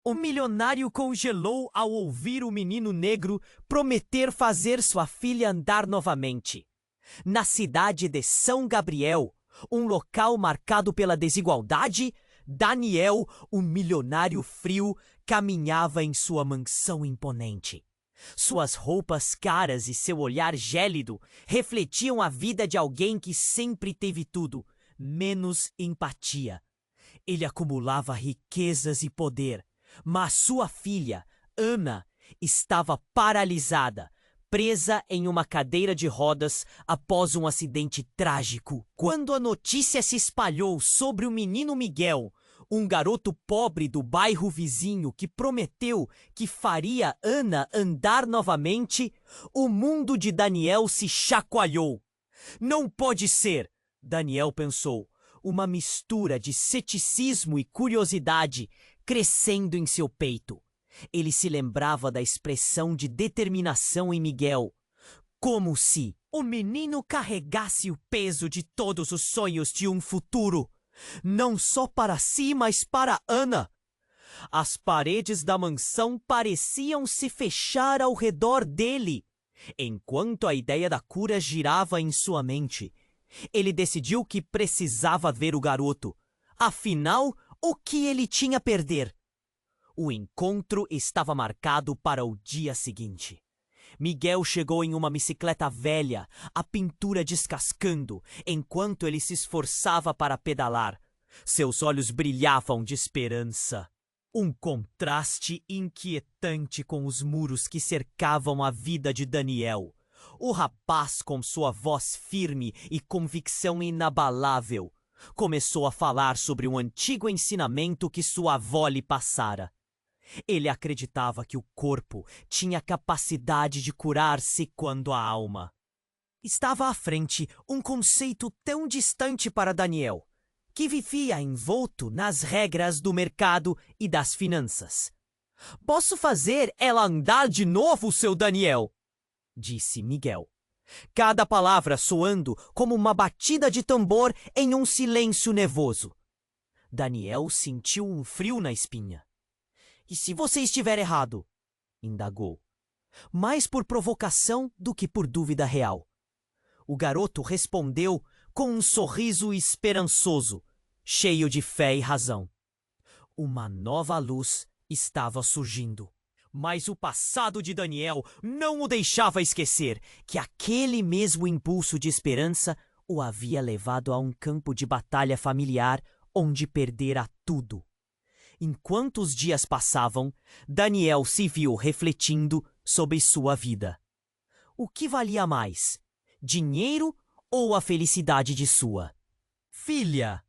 O milionário congelou ao ouvir o menino negro prometer fazer sua filha andar novamente. Na cidade de São Gabriel, um local marcado pela desigualdade, Daniel, o milionário frio, caminhava em sua mansão imponente. Suas roupas caras e seu olhar gélido refletiam a vida de alguém que sempre teve tudo, menos empatia. Ele acumulava riquezas e poder, mas sua filha, Ana, estava paralisada, presa em uma cadeira de rodas após um acidente trágico. Quando a notícia se espalhou sobre o menino Miguel, um garoto pobre do bairro vizinho que prometeu que faria Ana andar novamente, o mundo de Daniel se chacoalhou. Não pode ser, Daniel pensou, uma mistura de ceticismo e curiosidade crescendo em seu peito. Ele se lembrava da expressão de determinação em Miguel, como se o menino carregasse o peso de todos os sonhos de um futuro, não só para si, mas para Ana. As paredes da mansão pareciam se fechar ao redor dele, enquanto a ideia da cura girava em sua mente. Ele decidiu que precisava ver o garoto. Afinal, o que ele tinha a perder? O encontro estava marcado para o dia seguinte. Miguel chegou em uma bicicleta velha, a pintura descascando, enquanto ele se esforçava para pedalar. Seus olhos brilhavam de esperança. Um contraste inquietante com os muros que cercavam a vida de Daniel. O rapaz, com sua voz firme e convicção inabalável, começou a falar sobre um antigo ensinamento que sua avó lhe passara. Ele acreditava que o corpo tinha capacidade de curar-se quando a alma. Estava à frente um conceito tão distante para Daniel, que vivia envolto nas regras do mercado e das finanças. "Posso fazer ela andar de novo, seu Daniel?" disse Miguel, cada palavra soando como uma batida de tambor em um silêncio nevoso. Daniel sentiu um frio na espinha. "E se você estiver errado?" indagou, mais por provocação do que por dúvida real. O garoto respondeu com um sorriso esperançoso, cheio de fé e razão. Uma nova luz estava surgindo. Mas o passado de Daniel não o deixava esquecer que aquele mesmo impulso de esperança o havia levado a um campo de batalha familiar onde perdera tudo. Enquanto os dias passavam, Daniel se viu refletindo sobre sua vida. O que valia mais, dinheiro ou a felicidade de sua filha?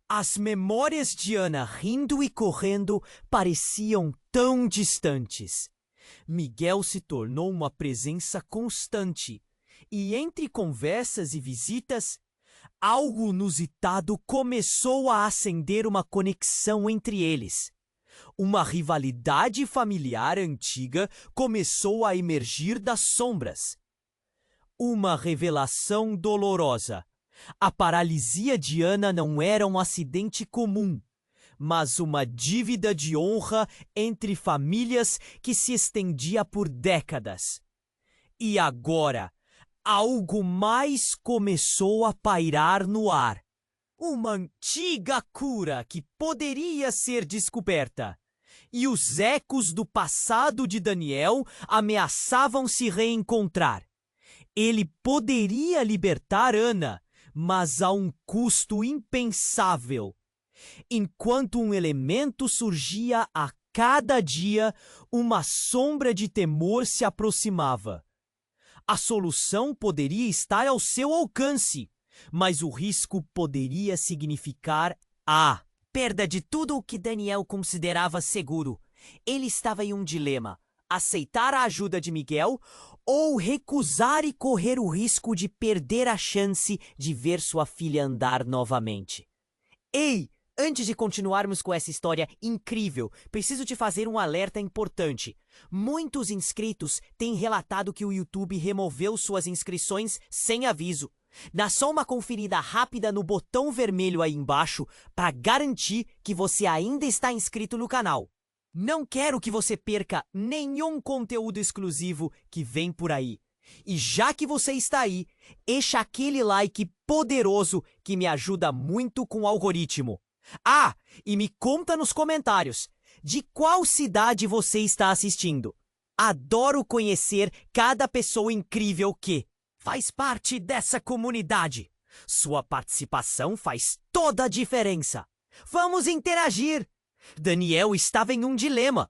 As memórias de Ana rindo e correndo pareciam tão distantes. Miguel se tornou uma presença constante, e entre conversas e visitas, algo inusitado começou a acender uma conexão entre eles. Uma rivalidade familiar antiga começou a emergir das sombras. Uma revelação dolorosa. A paralisia de Ana não era um acidente comum, mas uma dívida de honra entre famílias que se estendia por décadas. E agora, algo mais começou a pairar no ar. Uma antiga cura que poderia ser descoberta. E os ecos do passado de Daniel ameaçavam se reencontrar. Ele poderia libertar Ana, mas a um custo impensável. Enquanto um elemento surgia a cada dia, uma sombra de temor se aproximava. A solução poderia estar ao seu alcance, mas o risco poderia significar a perda de tudo o que Daniel considerava seguro. Ele estava em um dilema: aceitar a ajuda de Miguel ou recusar e correr o risco de perder a chance de ver sua filha andar novamente. Ei! Antes de continuarmos com essa história incrível, preciso te fazer um alerta importante. Muitos inscritos têm relatado que o YouTube removeu suas inscrições sem aviso. Dá só uma conferida rápida no botão vermelho aí embaixo para garantir que você ainda está inscrito no canal. Não quero que você perca nenhum conteúdo exclusivo que vem por aí. E já que você está aí, deixa aquele like poderoso que me ajuda muito com o algoritmo. Ah, e me conta nos comentários de qual cidade você está assistindo. Adoro conhecer cada pessoa incrível que faz parte dessa comunidade. Sua participação faz toda a diferença. Vamos interagir! Daniel estava em um dilema.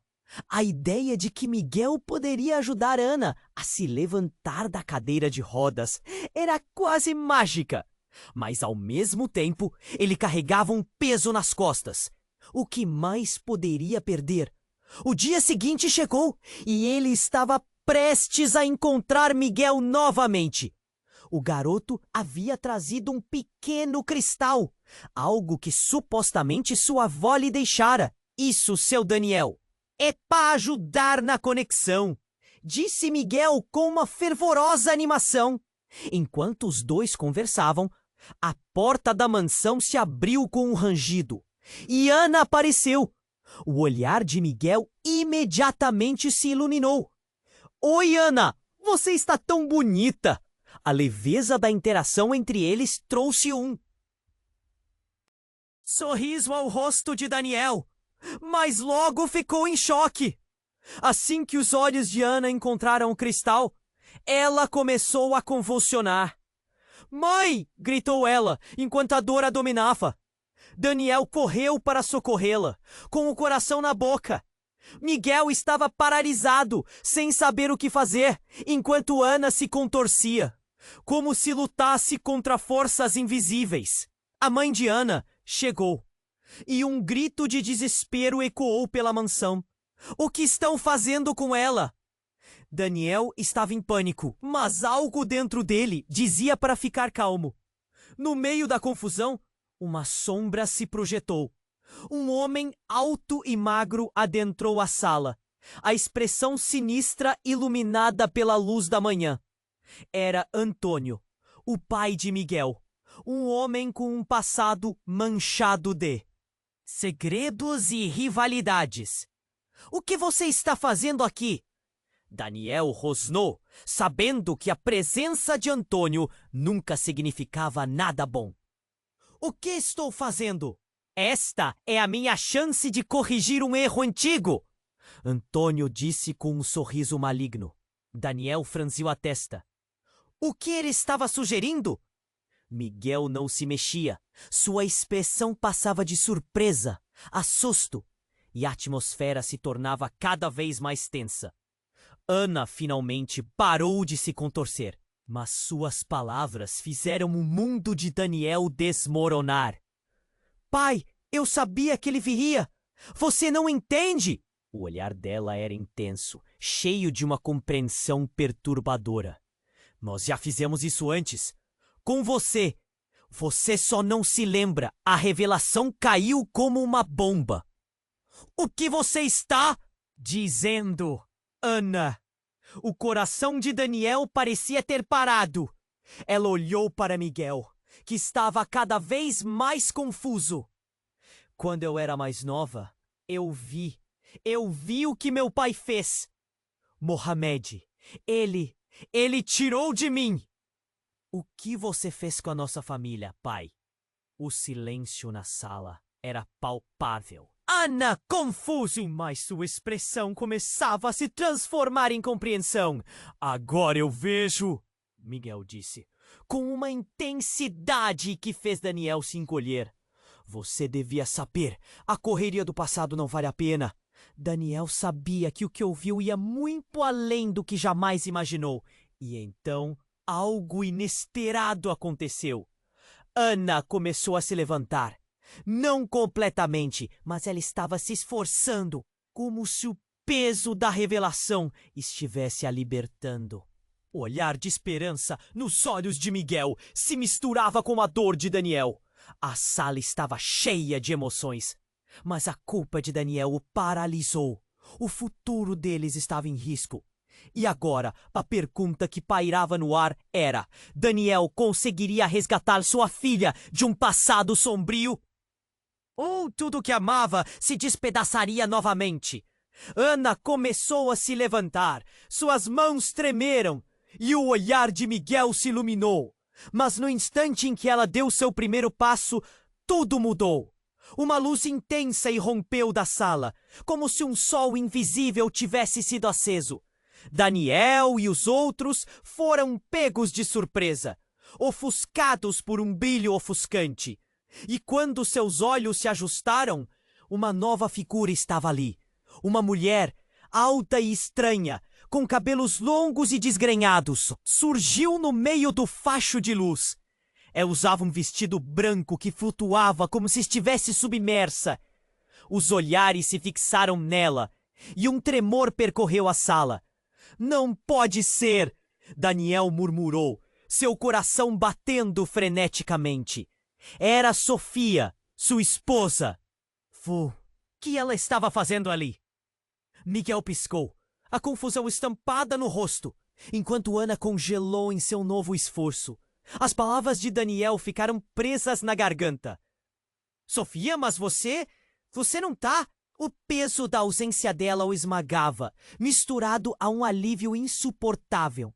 A ideia de que Miguel poderia ajudar Ana a se levantar da cadeira de rodas era quase mágica. Mas, ao mesmo tempo, ele carregava um peso nas costas. O que mais poderia perder? O dia seguinte chegou e ele estava prestes a encontrar Miguel novamente. O garoto havia trazido um pequeno cristal, algo que supostamente sua avó lhe deixara. Isso, seu Daniel, é para ajudar na conexão, disse Miguel com uma fervorosa animação. Enquanto os dois conversavam, a porta da mansão se abriu com um rangido e Ana apareceu. O olhar de Miguel imediatamente se iluminou. Oi, Ana, você está tão bonita! A leveza da interação entre eles trouxe um sorriso ao rosto de Daniel, mas logo ficou em choque. Assim que os olhos de Ana encontraram o cristal, ela começou a convulsionar. Mãe! Gritou ela, enquanto a dor a dominava. Daniel correu para socorrê-la, com o coração na boca. Miguel estava paralisado, sem saber o que fazer, enquanto Ana se contorcia, como se lutasse contra forças invisíveis. A mãe de Ana chegou, e um grito de desespero ecoou pela mansão. O que estão fazendo com ela? Daniel estava em pânico, mas algo dentro dele dizia para ficar calmo. No meio da confusão, uma sombra se projetou. Um homem alto e magro adentrou a sala, a expressão sinistra iluminada pela luz da manhã. Era Antônio, o pai de Miguel, um homem com um passado manchado de segredos e rivalidades. O que você está fazendo aqui? Daniel rosnou, sabendo que a presença de Antônio nunca significava nada bom. O que estou fazendo? Esta é a minha chance de corrigir um erro antigo, Antônio disse com um sorriso maligno. Daniel franziu a testa. O que ele estava sugerindo? Miguel não se mexia. Sua expressão passava de surpresa a susto, e a atmosfera se tornava cada vez mais tensa. Ana finalmente parou de se contorcer, mas suas palavras fizeram o mundo de Daniel desmoronar. Pai, eu sabia que ele viria! Você não entende! O olhar dela era intenso, cheio de uma compreensão perturbadora. Nós já fizemos isso antes. Com você. Você só não se lembra. A revelação caiu como uma bomba. O que você está dizendo, Ana? O coração de Daniel parecia ter parado. Ela olhou para Miguel, que estava cada vez mais confuso. Quando eu era mais nova, eu vi o que meu pai fez. Mohamed, ele tirou de mim. O que você fez com a nossa família, pai? O silêncio na sala era palpável. Ana, confuso, mas sua expressão começava a se transformar em compreensão. Agora eu vejo, Miguel disse, com uma intensidade que fez Daniel se encolher. Você devia saber, a correria do passado não vale a pena. Daniel sabia que o que ouviu ia muito além do que jamais imaginou. E então, algo inesperado aconteceu. Ana começou a se levantar. Não completamente, mas ela estava se esforçando, como se o peso da revelação estivesse a libertando. O olhar de esperança nos olhos de Miguel se misturava com a dor de Daniel. A sala estava cheia de emoções, mas a culpa de Daniel o paralisou. O futuro deles estava em risco. E agora, a pergunta que pairava no ar era: Daniel conseguiria resgatar sua filha de um passado sombrio? Ou tudo que amava se despedaçaria novamente? Ana começou a se levantar, suas mãos tremeram e o olhar de Miguel se iluminou. Mas no instante em que ela deu seu primeiro passo, tudo mudou. Uma luz intensa irrompeu da sala, como se um sol invisível tivesse sido aceso. Daniel e os outros foram pegos de surpresa, ofuscados por um brilho ofuscante. E quando seus olhos se ajustaram, uma nova figura estava ali. Uma mulher, alta e estranha, com cabelos longos e desgrenhados, surgiu no meio do facho de luz. Ela usava um vestido branco que flutuava como se estivesse submersa. Os olhares se fixaram nela, e um tremor percorreu a sala. Não pode ser! Daniel murmurou, seu coração batendo freneticamente. Era Sofia, sua esposa. O que ela estava fazendo ali? Miguel piscou, a confusão estampada no rosto, enquanto Ana congelou em seu novo esforço. As palavras de Daniel ficaram presas na garganta. Sofia, mas você não tá... O peso da ausência dela o esmagava, misturado a um alívio insuportável.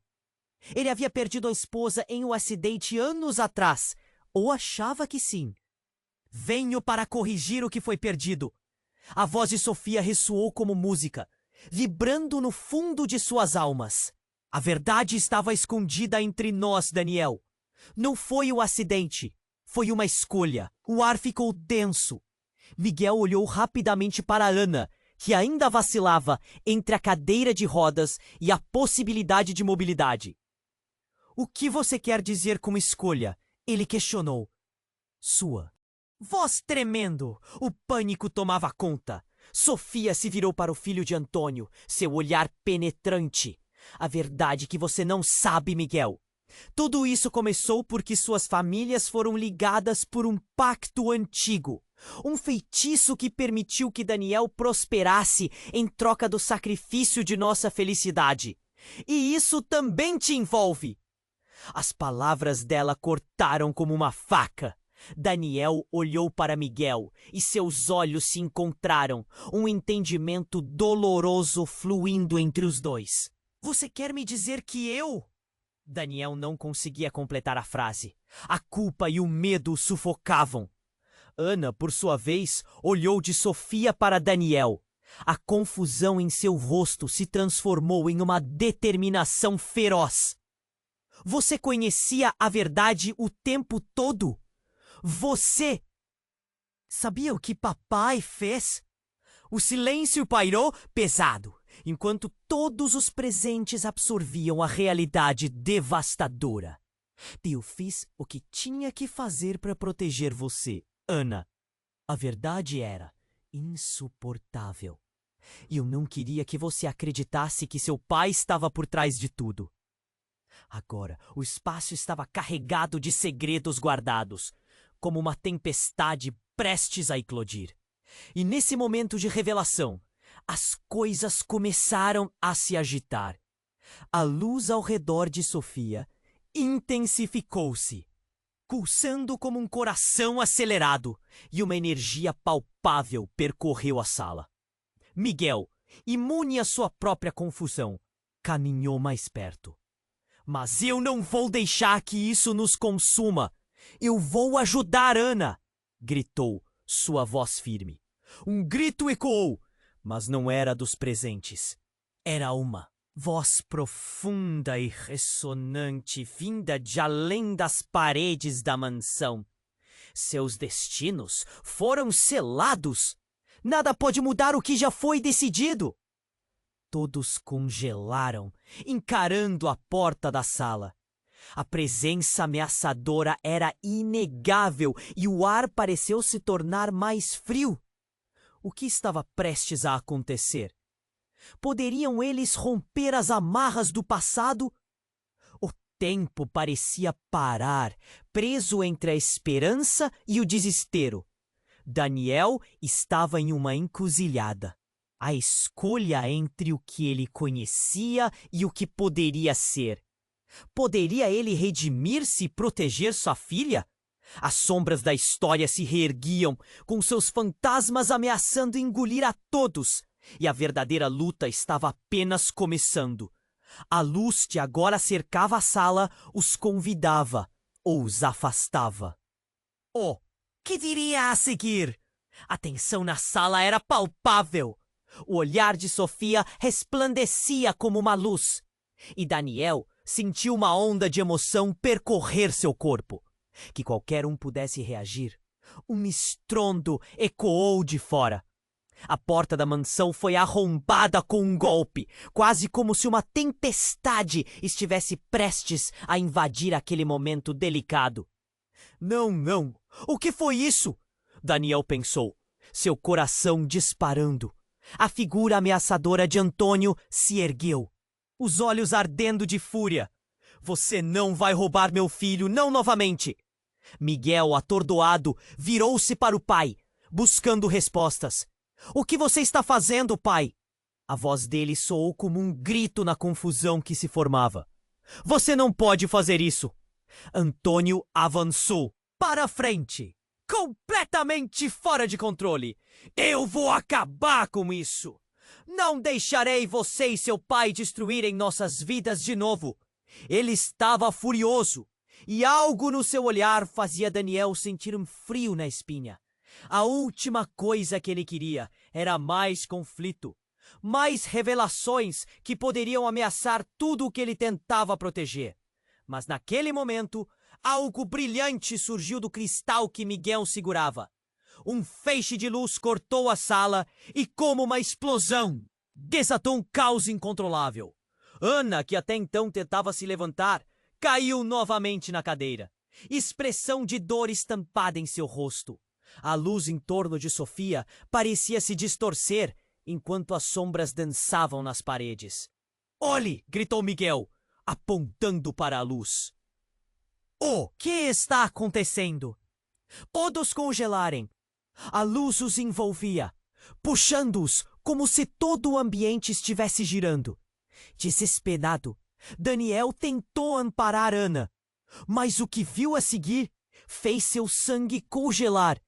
Ele havia perdido a esposa em um acidente anos atrás, ou achava que sim. Venho para corrigir o que foi perdido. A voz de Sofia ressoou como música, vibrando no fundo de suas almas. A verdade estava escondida entre nós, Daniel. Não foi o acidente, foi uma escolha. O ar ficou denso. Miguel olhou rapidamente para Ana, que ainda vacilava entre a cadeira de rodas e a possibilidade de mobilidade. O que você quer dizer com escolha? Ele questionou. Sua. Voz tremendo, o pânico tomava conta. Sofia se virou para o filho de Antônio, seu olhar penetrante. A verdade que você não sabe, Miguel. Tudo isso começou porque suas famílias foram ligadas por um pacto antigo. Um feitiço que permitiu que Daniel prosperasse em troca do sacrifício de nossa felicidade. E isso também te envolve. As palavras dela cortaram como uma faca. Daniel olhou para Miguel e seus olhos se encontraram, um entendimento doloroso fluindo entre os dois. Você quer me dizer que eu... Daniel não conseguia completar a frase. A culpa e o medo o sufocavam. Ana, por sua vez, olhou de Sofia para Daniel. A confusão em seu rosto se transformou em uma determinação feroz. Você conhecia a verdade o tempo todo? Você sabia o que papai fez? O silêncio pairou pesado, enquanto todos os presentes absorviam a realidade devastadora. Eu fiz o que tinha que fazer para proteger você, Ana. A verdade era insuportável. Eu não queria que você acreditasse que seu pai estava por trás de tudo. Agora, o espaço estava carregado de segredos guardados, como uma tempestade prestes a eclodir. E nesse momento de revelação, as coisas começaram a se agitar. A luz ao redor de Sofia intensificou-se, pulsando como um coração acelerado, e uma energia palpável percorreu a sala. Miguel, imune à sua própria confusão, caminhou mais perto. Mas eu não vou deixar que isso nos consuma. Eu vou ajudar Ana! Gritou, sua voz firme. Um grito ecoou, mas não era dos presentes. Era uma voz profunda e ressonante vinda de além das paredes da mansão. Seus destinos foram selados. Nada pode mudar o que já foi decidido. Todos congelaram, encarando a porta da sala. A presença ameaçadora era inegável e o ar pareceu se tornar mais frio. O que estava prestes a acontecer? Poderiam eles romper as amarras do passado? O tempo parecia parar, preso entre a esperança e o desespero. Daniel estava em uma encruzilhada. A escolha entre o que ele conhecia e o que poderia ser. Poderia ele redimir-se e proteger sua filha? As sombras da história se reerguiam, com seus fantasmas ameaçando engolir a todos. E a verdadeira luta estava apenas começando. A luz que agora cercava a sala os convidava ou os afastava. Oh, que diria a seguir? A tensão na sala era palpável. O olhar de Sofia resplandecia como uma luz. E Daniel sentiu uma onda de emoção percorrer seu corpo. Que qualquer um pudesse reagir. Um estrondo ecoou de fora. A porta da mansão foi arrombada com um golpe, quase como se uma tempestade estivesse prestes a invadir aquele momento delicado. Não, não! O que foi isso? Daniel pensou, seu coração disparando. A figura ameaçadora de Antônio se ergueu, os olhos ardendo de fúria. Você não vai roubar meu filho, não novamente! Miguel, atordoado, virou-se para o pai, buscando respostas. O que você está fazendo, pai? A voz dele soou como um grito na confusão que se formava. Você não pode fazer isso! Antônio avançou para a frente, completamente fora de controle. Eu vou acabar com isso! Não deixarei você e seu pai destruírem nossas vidas de novo! Ele estava furioso, e algo no seu olhar fazia Daniel sentir um frio na espinha. A última coisa que ele queria era mais conflito, mais revelações que poderiam ameaçar tudo o que ele tentava proteger. Mas naquele momento, algo brilhante surgiu do cristal que Miguel segurava. Um feixe de luz cortou a sala e, como uma explosão, desatou um caos incontrolável. Ana, que até então tentava se levantar, caiu novamente na cadeira, expressão de dor estampada em seu rosto. A luz em torno de Sofia parecia se distorcer enquanto as sombras dançavam nas paredes. Olhe! Gritou Miguel, apontando para a luz. O que está acontecendo? Todos congelarem. A luz os envolvia, puxando-os como se todo o ambiente estivesse girando. Desesperado, Daniel tentou amparar Ana, mas o que viu a seguir fez seu sangue congelar.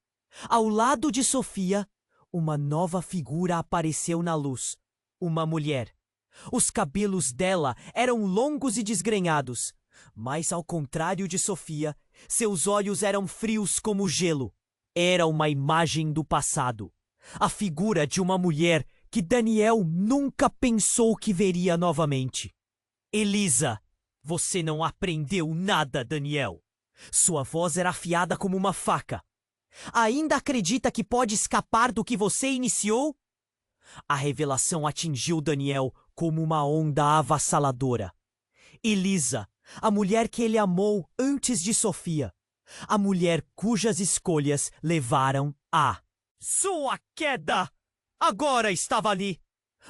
Ao lado de Sofia, uma nova figura apareceu na luz. Uma mulher. Os cabelos dela eram longos e desgrenhados, mas ao contrário de Sofia, seus olhos eram frios como gelo. Era uma imagem do passado. A figura de uma mulher que Daniel nunca pensou que veria novamente. Elisa, você não aprendeu nada, Daniel. Sua voz era afiada como uma faca. Ainda acredita que pode escapar do que você iniciou? A revelação atingiu Daniel como uma onda avassaladora. Elisa, a mulher que ele amou antes de Sofia. A mulher cujas escolhas levaram a sua queda. Agora estava ali.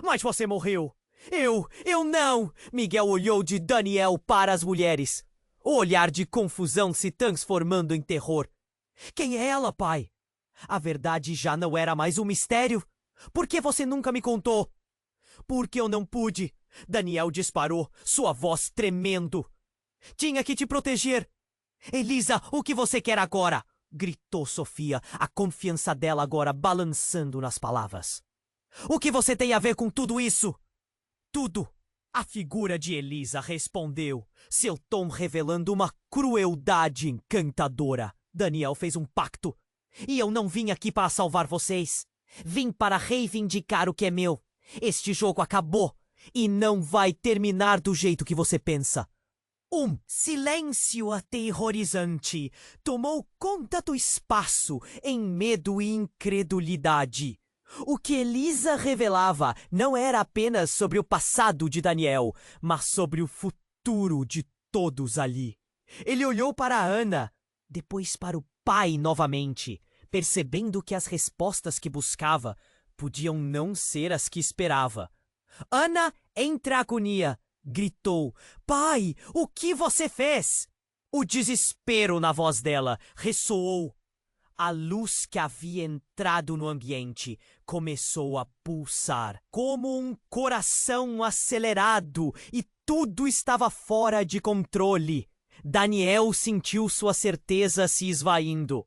Mas você morreu. Eu não! Miguel olhou de Daniel para as mulheres. O olhar de confusão se transformando em terror. Quem é ela, pai? A verdade já não era mais um mistério. Por que você nunca me contou? Porque eu não pude. Daniel disparou, sua voz tremendo. Tinha que te proteger. Elisa, o que você quer agora? Gritou Sofia, a confiança dela agora balançando nas palavras. O que você tem a ver com tudo isso? Tudo. A figura de Elisa respondeu, seu tom revelando uma crueldade encantadora. Daniel fez um pacto. E eu não vim aqui para salvar vocês. Vim para reivindicar o que é meu. Este jogo acabou e não vai terminar do jeito que você pensa. Um silêncio aterrorizante tomou conta do espaço em medo e incredulidade. O que Elisa revelava não era apenas sobre o passado de Daniel, mas sobre o futuro de todos ali. Ele olhou para Ana, depois para o pai novamente, percebendo que as respostas que buscava podiam não ser as que esperava. Ana, entre agonia, gritou: Pai, o que você fez? O desespero na voz dela ressoou. A luz que havia entrado no ambiente começou a pulsar como um coração acelerado e tudo estava fora de controle. Daniel sentiu sua certeza se esvaindo.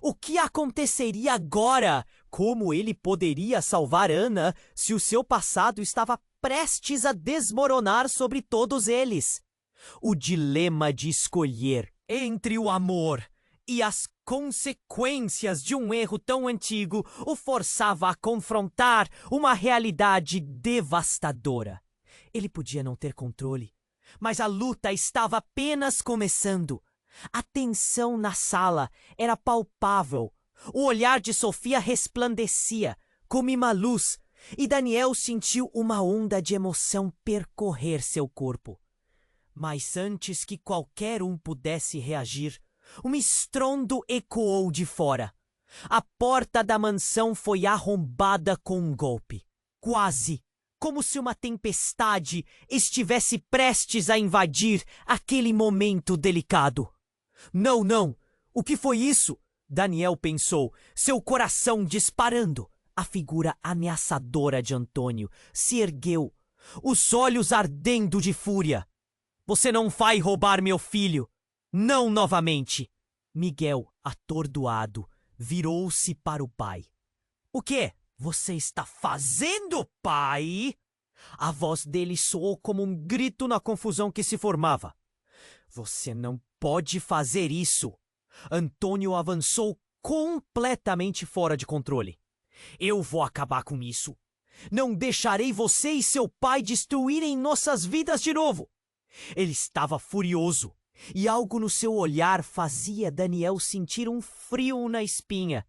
O que aconteceria agora como ele poderia salvar Ana se o seu passado estava prestes a desmoronar sobre todos eles? O dilema de escolher entre o amor e as consequências de um erro tão antigo o forçava a confrontar uma realidade devastadora. Ele podia não ter controle, mas a luta estava apenas começando. A tensão na sala era palpável. O olhar de Sofia resplandecia como uma luz, e Daniel sentiu uma onda de emoção percorrer seu corpo. Mas antes que qualquer um pudesse reagir, um estrondo ecoou de fora. A porta da mansão foi arrombada com um golpe. Quase como se uma tempestade estivesse prestes a invadir aquele momento delicado. Não, não! O que foi isso? Daniel pensou, seu coração disparando. A figura ameaçadora de Antônio se ergueu, os olhos ardendo de fúria. Você não vai roubar meu filho! Não novamente! Miguel, atordoado, virou-se para o pai. O que você está fazendo, pai? A voz dele soou como um grito na confusão que se formava. Você não pode fazer isso! Antônio avançou completamente fora de controle. Eu vou acabar com isso. Não deixarei você e seu pai destruírem nossas vidas de novo. Ele estava furioso, e algo no seu olhar fazia Daniel sentir um frio na espinha.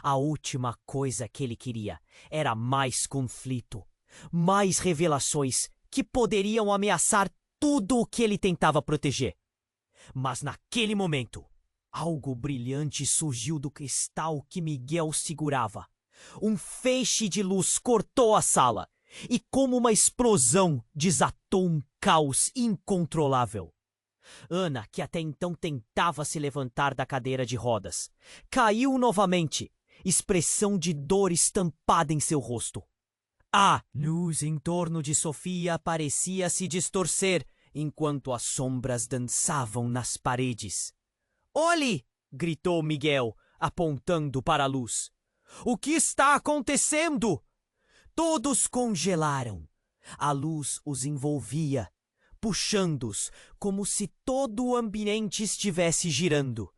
A última coisa que ele queria era mais conflito, mais revelações que poderiam ameaçar tudo o que ele tentava proteger. Mas naquele momento, algo brilhante surgiu do cristal que Miguel segurava. Um feixe de luz cortou a sala e, como uma explosão, desatou um caos incontrolável. Ana, que até então tentava se levantar da cadeira de rodas, caiu novamente, expressão de dor estampada em seu rosto. A luz em torno de Sofia parecia se distorcer enquanto as sombras dançavam nas paredes. Olhe! Gritou Miguel, apontando para a luz. O que está acontecendo? Todos congelaram. A luz os envolvia, puxando-os como se todo o ambiente estivesse girando.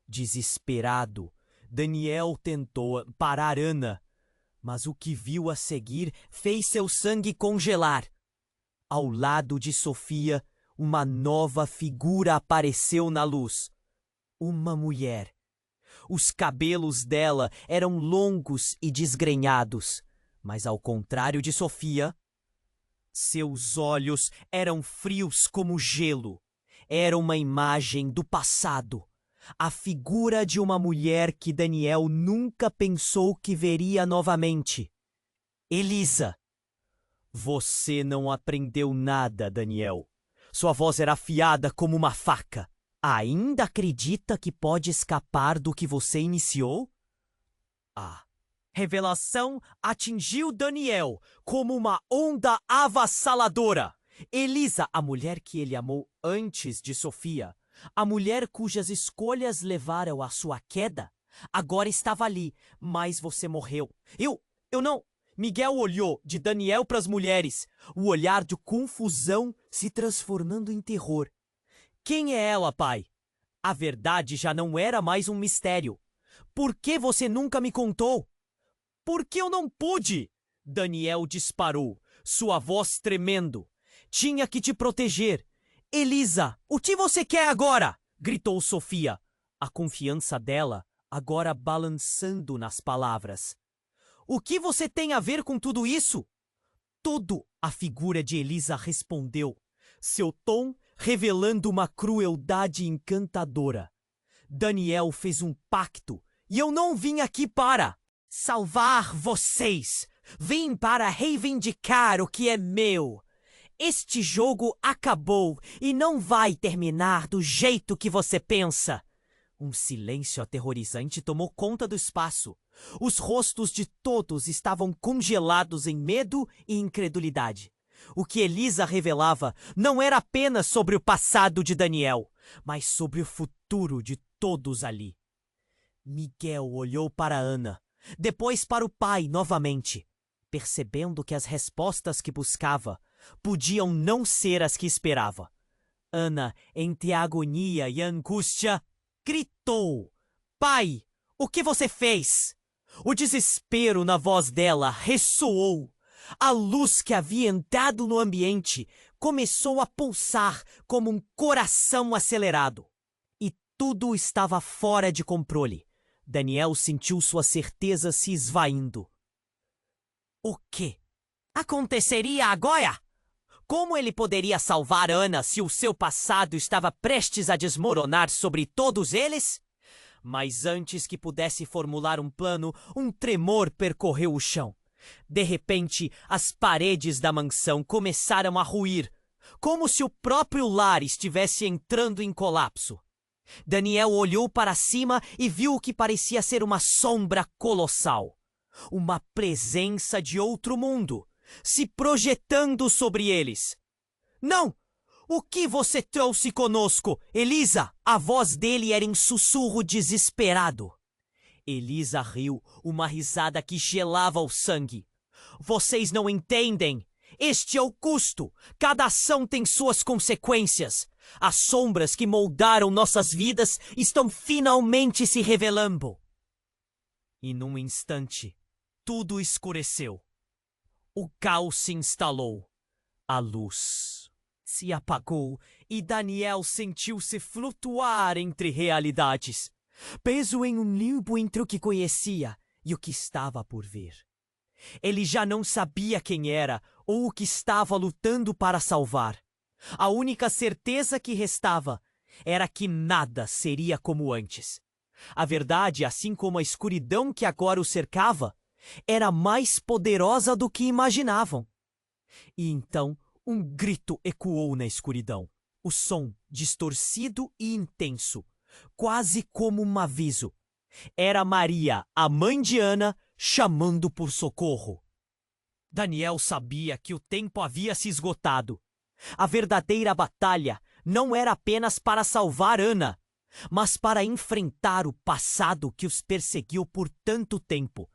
Desesperado, Daniel tentou parar Ana, mas o que viu a seguir fez seu sangue congelar. Ao lado de Sofia, uma nova figura apareceu na luz. Uma mulher. Os cabelos dela eram longos e desgrenhados, mas ao contrário de Sofia, seus olhos eram frios como gelo. Era uma imagem do passado, a figura de uma mulher que Daniel nunca pensou que veria novamente. Elisa. Você não aprendeu nada, Daniel. Sua voz era afiada como uma faca. Ainda acredita que pode escapar do que você iniciou? A revelação atingiu Daniel como uma onda avassaladora. Elisa, a mulher que ele amou antes de Sofia, a mulher cujas escolhas levaram à sua queda, agora estava ali, mas você morreu. Eu não... Miguel olhou de Daniel para as mulheres, o olhar de confusão se transformando em terror. Quem é ela, pai? A verdade já não era mais um mistério. Por que você nunca me contou? Porque eu não pude! Daniel disparou, sua voz tremendo. Tinha que te proteger. Elisa, o que você quer agora? Gritou Sofia, a confiança dela agora balançando nas palavras. O que você tem a ver com tudo isso? Tudo, a figura de Elisa respondeu, seu tom revelando uma crueldade encantadora. Daniel fez um pacto e eu não vim aqui para salvar vocês. Vim para reivindicar o que é meu. Este jogo acabou e não vai terminar do jeito que você pensa. Um silêncio aterrorizante tomou conta do espaço. Os rostos de todos estavam congelados em medo e incredulidade. O que Elisa revelava não era apenas sobre o passado de Daniel, mas sobre o futuro de todos ali. Miguel olhou para Ana, depois para o pai novamente, percebendo que as respostas que buscava podiam não ser as que esperava. Ana, entre a agonia e a angústia, gritou: "Pai, o que você fez?" O desespero na voz dela ressoou. A luz que havia entrado no ambiente começou a pulsar como um coração acelerado. E tudo estava fora de controle. Daniel sentiu sua certeza se esvaindo. O que aconteceria agora? Como ele poderia salvar Ana se o seu passado estava prestes a desmoronar sobre todos eles? Mas antes que pudesse formular um plano, um tremor percorreu o chão. De repente, as paredes da mansão começaram a ruir, como se o próprio lar estivesse entrando em colapso. Daniel olhou para cima e viu o que parecia ser uma sombra colossal. Uma presença de outro mundo, se projetando sobre eles. "Não! O que você trouxe conosco, Elisa?" A voz dele era em sussurro desesperado. Elisa riu, uma risada que gelava o sangue. "Vocês não entendem. Este é o custo. Cada ação tem suas consequências. As sombras que moldaram nossas vidas estão finalmente se revelando." E num instante, tudo escureceu. O caos se instalou. A luz se apagou e Daniel sentiu-se flutuar entre realidades, preso em um limbo entre o que conhecia e o que estava por vir. Ele já não sabia quem era ou o que estava lutando para salvar. A única certeza que restava era que nada seria como antes. A verdade, assim como a escuridão que agora o cercava, era mais poderosa do que imaginavam. E então um grito ecoou na escuridão. O som, distorcido e intenso, quase como um aviso. Era Maria, a mãe de Ana, chamando por socorro. Daniel sabia que o tempo havia se esgotado. A verdadeira batalha não era apenas para salvar Ana, mas para enfrentar o passado que os perseguiu por tanto tempo.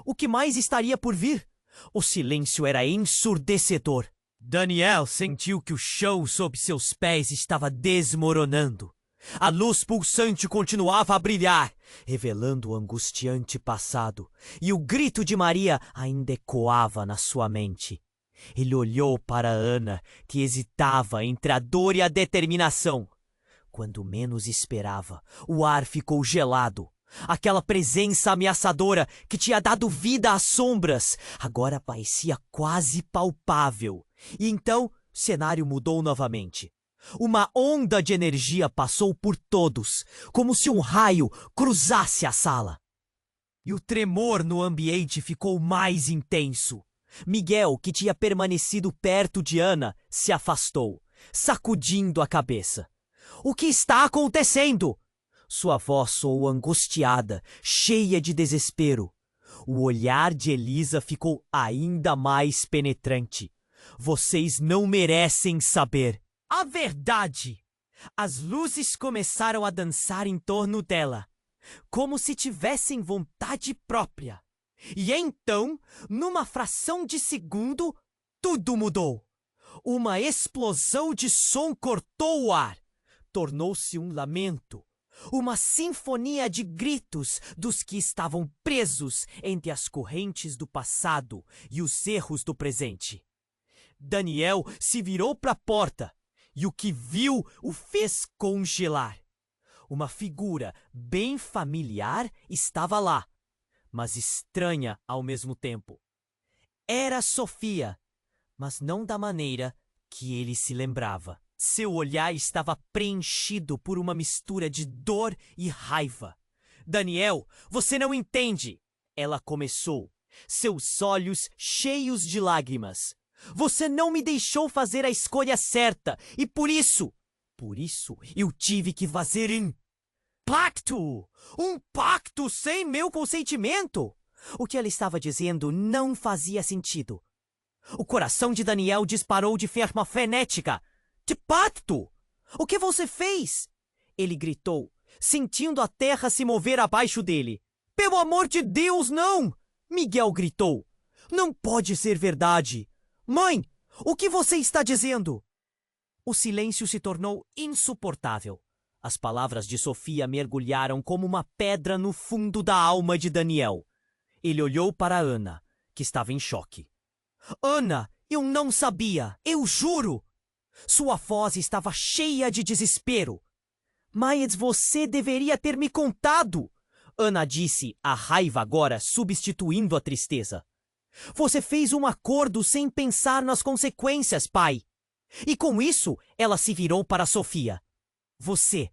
O que mais estaria por vir? O silêncio era ensurdecedor. Daniel sentiu que o chão sob seus pés estava desmoronando. A luz pulsante continuava a brilhar, revelando o angustiante passado, e o grito de Maria ainda ecoava na sua mente. Ele olhou para Ana, que hesitava entre a dor e a determinação. Quando menos esperava, o ar ficou gelado. Aquela presença ameaçadora que tinha dado vida às sombras agora parecia quase palpável. E então o cenário mudou novamente. Uma onda de energia passou por todos, como se um raio cruzasse a sala. E o tremor no ambiente ficou mais intenso. Miguel, que tinha permanecido perto de Ana, se afastou, sacudindo a cabeça. "O que está acontecendo?" Sua voz soou angustiada, cheia de desespero. O olhar de Elisa ficou ainda mais penetrante. "Vocês não merecem saber a verdade." As luzes começaram a dançar em torno dela, como se tivessem vontade própria. E então, numa fração de segundo, tudo mudou. Uma explosão de som cortou o ar. Tornou-se um lamento. Uma sinfonia de gritos dos que estavam presos entre as correntes do passado e os erros do presente. Daniel se virou para a porta e o que viu o fez congelar. Uma figura bem familiar estava lá, mas estranha ao mesmo tempo. Era Sofia, mas não da maneira que ele se lembrava. Seu olhar estava preenchido por uma mistura de dor e raiva. "Daniel, você não entende!" Ela começou, seus olhos cheios de lágrimas. "Você não me deixou fazer a escolha certa e por isso eu tive que fazer um pacto! Um pacto sem meu consentimento!" O que ela estava dizendo não fazia sentido. O coração de Daniel disparou de forma frenética. "De pacto? O que você fez?" Ele gritou, sentindo a terra se mover abaixo dele. Pelo amor de Deus, não! Miguel gritou. Não pode ser verdade. Mãe, o que você está dizendo? O silêncio se tornou insuportável. As palavras de Sofia mergulharam como uma pedra no fundo da alma de Daniel. Ele olhou para Ana, que estava em choque. Ana, eu não sabia, eu juro! Sua voz estava cheia de desespero. Mas você deveria ter me contado! Ana disse, a raiva agora substituindo a tristeza. Você fez um acordo sem pensar nas consequências, pai. E com isso, ela se virou para Sofia. Você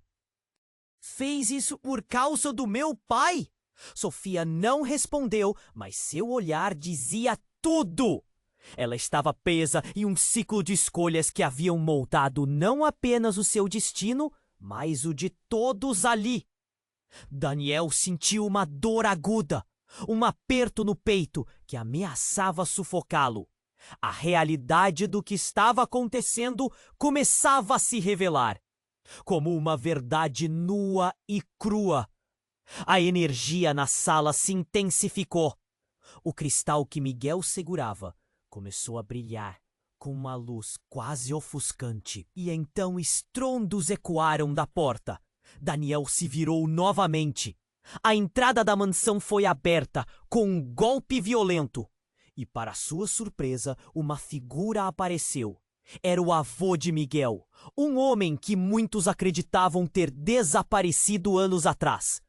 fez isso por causa do meu pai? Sofia não respondeu, mas seu olhar dizia tudo. Ela estava presa em um ciclo de escolhas que haviam moldado não apenas o seu destino, mas o de todos ali. Daniel sentiu uma dor aguda, um aperto no peito que ameaçava sufocá-lo. A realidade do que estava acontecendo começava a se revelar, como uma verdade nua e crua. A energia na sala se intensificou. O cristal que Miguel segurava começou a brilhar com uma luz quase ofuscante. E então estrondos ecoaram da porta. Daniel se virou novamente. A entrada da mansão foi aberta com um golpe violento. E, para sua surpresa, uma figura apareceu. Era o avô de Miguel, um homem que muitos acreditavam ter desaparecido anos atrás.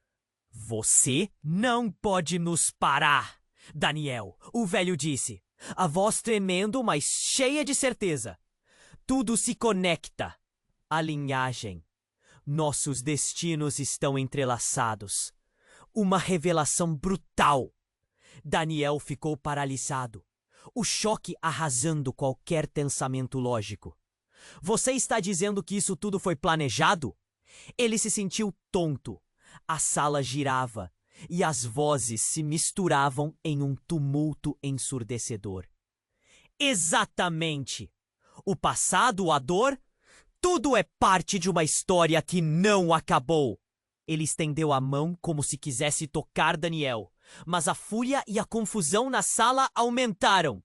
Você não pode nos parar, Daniel, o velho disse, a voz tremendo, mas cheia de certeza. Tudo se conecta. A linhagem. Nossos destinos estão entrelaçados. Uma revelação brutal. Daniel ficou paralisado, o choque arrasando qualquer pensamento lógico. Você está dizendo que isso tudo foi planejado? Ele se sentiu tonto. A sala girava e as vozes se misturavam em um tumulto ensurdecedor. Exatamente! O passado, a dor, tudo é parte de uma história que não acabou. Ele estendeu a mão como se quisesse tocar Daniel, mas a fúria e a confusão na sala aumentaram.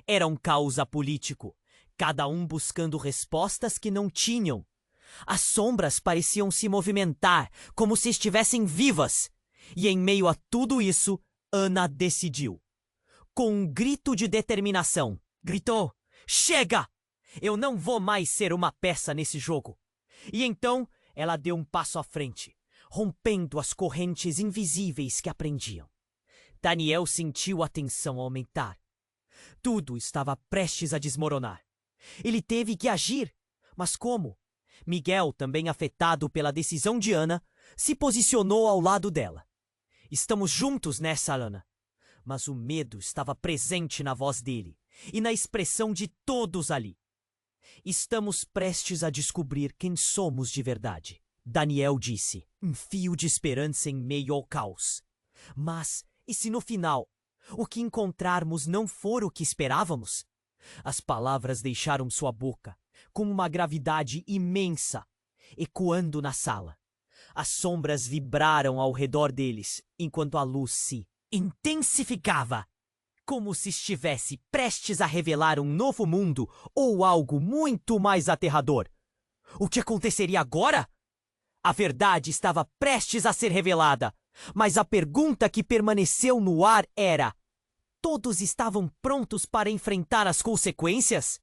Era um caos político, cada um buscando respostas que não tinham. As sombras pareciam se movimentar, como se estivessem vivas. E em meio a tudo isso, Ana decidiu. Com um grito de determinação, gritou: Chega! Eu não vou mais ser uma peça nesse jogo. E então, ela deu um passo à frente, rompendo as correntes invisíveis que a prendiam. Daniel sentiu a tensão aumentar. Tudo estava prestes a desmoronar. Ele teve que agir. Mas como? Miguel, também afetado pela decisão de Ana, se posicionou ao lado dela. Estamos juntos nessa, Ana. Mas o medo estava presente na voz dele e na expressão de todos ali. Estamos prestes a descobrir quem somos de verdade, Daniel disse, um fio de esperança em meio ao caos. Mas, e se no final, o que encontrarmos não for o que esperávamos? As palavras deixaram sua boca, com uma gravidade imensa, ecoando na sala. As sombras vibraram ao redor deles, enquanto a luz se intensificava, como se estivesse prestes a revelar um novo mundo ou algo muito mais aterrador. O que aconteceria agora? A verdade estava prestes a ser revelada, mas a pergunta que permaneceu no ar era: todos estavam prontos para enfrentar as consequências?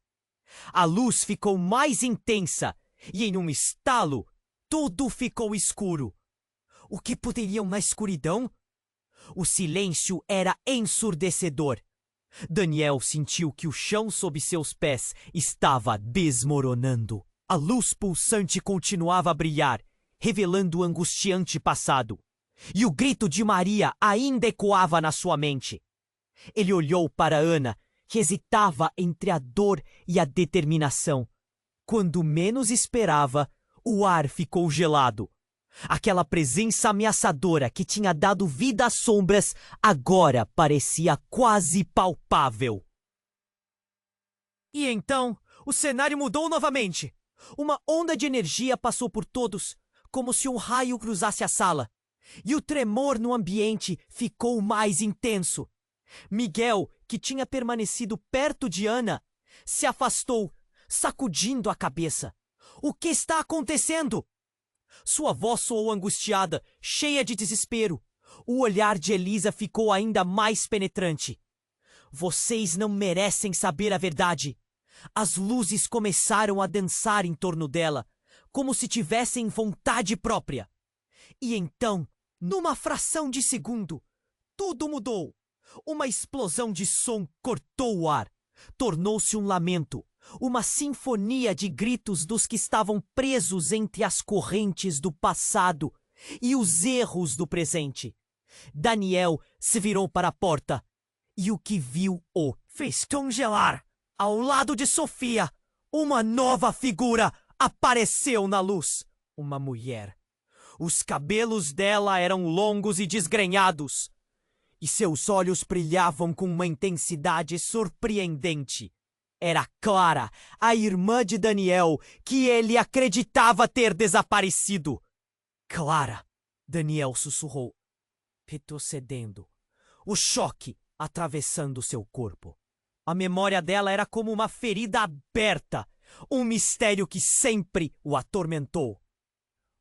A luz ficou mais intensa e, em um estalo, tudo ficou escuro. O que poderiam na escuridão? O silêncio era ensurdecedor. Daniel sentiu que o chão sob seus pés estava desmoronando. A luz pulsante continuava a brilhar, revelando o angustiante passado. E o grito de Maria ainda ecoava na sua mente. Ele olhou para Ana, que hesitava entre a dor e a determinação. Quando menos esperava, o ar ficou gelado. Aquela presença ameaçadora que tinha dado vida às sombras agora parecia quase palpável. E então, o cenário mudou novamente. Uma onda de energia passou por todos, como se um raio cruzasse a sala. e o tremor no ambiente ficou mais intenso. Miguel, que tinha permanecido perto de Ana, se afastou, sacudindo a cabeça. O que está acontecendo? Sua voz soou angustiada, cheia de desespero. O olhar de Elisa ficou ainda mais penetrante. Vocês não merecem saber a verdade. As luzes começaram a dançar em torno dela, como se tivessem vontade própria. E então, numa fração de segundo, tudo mudou. Uma explosão de som cortou o ar. Tornou-se um lamento, uma sinfonia de gritos dos que estavam presos entre as correntes do passado e os erros do presente. Daniel se virou para a porta e o que viu o fez congelar. Ao lado de Sofia, uma nova figura apareceu na luz. Uma mulher. Os cabelos dela eram longos e desgrenhados, e seus olhos brilhavam com uma intensidade surpreendente. Era Clara, a irmã de Daniel, que ele acreditava ter desaparecido. Clara, Daniel sussurrou, retrocedendo, o choque atravessando seu corpo. A memória dela era como uma ferida aberta, um mistério que sempre o atormentou.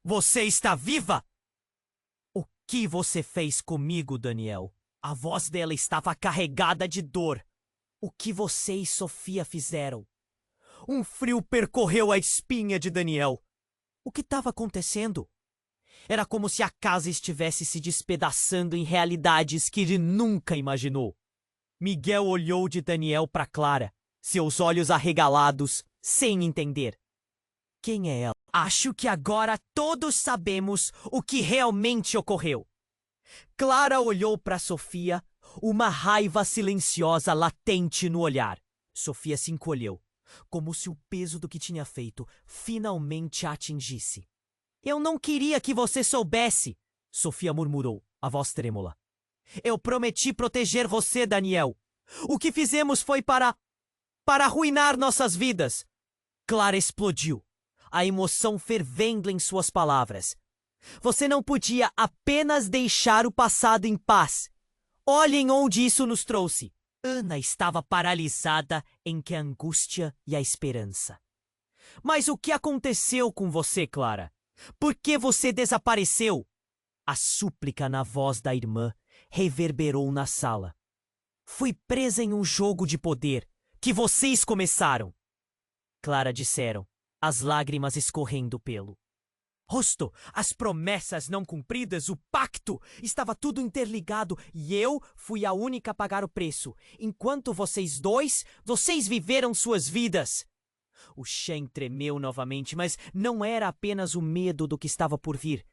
Você está viva? O que você fez comigo, Daniel? A voz dela estava carregada de dor. O que você e Sofia fizeram? Um frio percorreu a espinha de Daniel. O que estava acontecendo? Era como se a casa estivesse se despedaçando em realidades que ele nunca imaginou. Miguel olhou de Daniel para Clara, seus olhos arregalados, sem entender. Quem é ela? Acho que agora todos sabemos o que realmente ocorreu. Clara olhou para Sofia, uma raiva silenciosa latente no olhar. Sofia se encolheu, como se o peso do que tinha feito finalmente a atingisse. Eu não queria que você soubesse, Sofia murmurou, a voz trêmula. Eu prometi proteger você, Daniel. O que fizemos foi para arruinar nossas vidas. Clara explodiu, a emoção fervendo em suas palavras. Você não podia apenas deixar o passado em paz. Olhem onde isso nos trouxe. Ana estava paralisada entre a angústia e a esperança. Mas o que aconteceu com você, Clara? Por que você desapareceu? A súplica na voz da irmã reverberou na sala. Fui presa em um jogo de poder que vocês começaram. Clara disseram, as lágrimas escorrendo pelo rosto, as promessas não cumpridas, o pacto, estava tudo interligado e eu fui a única a pagar o preço. Enquanto vocês viveram suas vidas. O Shen tremeu novamente, mas não era apenas o medo do que estava por vir.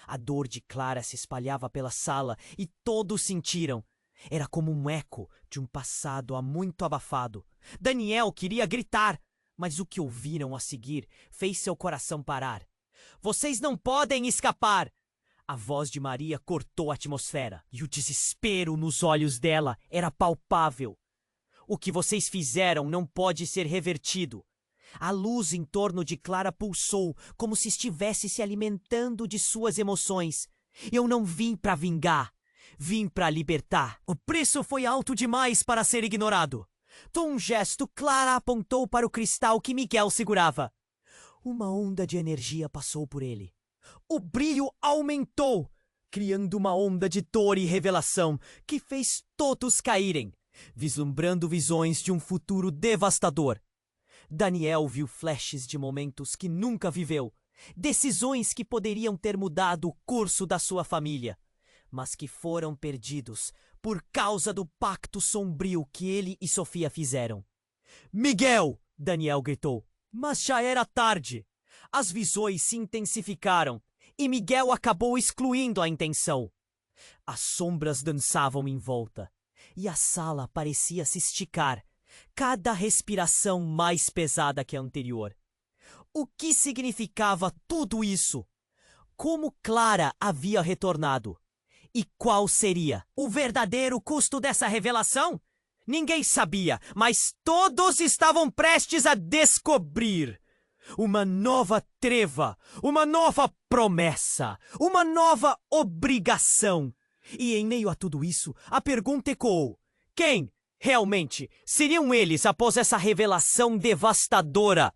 A dor de Clara se espalhava pela sala e todos sentiram. Era como um eco de um passado há muito abafado. Daniel queria gritar, mas o que ouviram a seguir fez seu coração parar. Vocês não podem escapar! A voz de Maria cortou a atmosfera e o desespero nos olhos dela era palpável. O que vocês fizeram não pode ser revertido. A luz em torno de Clara pulsou, como se estivesse se alimentando de suas emoções. Eu não vim para vingar, vim para libertar. O preço foi alto demais para ser ignorado. Com um gesto, Clara apontou para o cristal que Miguel segurava. Uma onda de energia passou por ele. O brilho aumentou, criando uma onda de dor e revelação que fez todos caírem, vislumbrando visões de um futuro devastador. Daniel viu flashes de momentos que nunca viveu, decisões que poderiam ter mudado o curso da sua família, mas que foram perdidos por causa do pacto sombrio que ele e Sofia fizeram. Miguel! Daniel gritou, mas já era tarde. As visões se intensificaram e Miguel acabou excluindo a intenção. As sombras dançavam em volta e a sala parecia se esticar, cada respiração mais pesada que a anterior. O que significava tudo isso? Como Clara havia retornado? E qual seria o verdadeiro custo dessa revelação? Ninguém sabia, mas todos estavam prestes a descobrir. Uma nova treva, uma nova promessa, uma nova obrigação. E em meio a tudo isso, a pergunta ecoou: quem, realmente, seriam eles após essa revelação devastadora?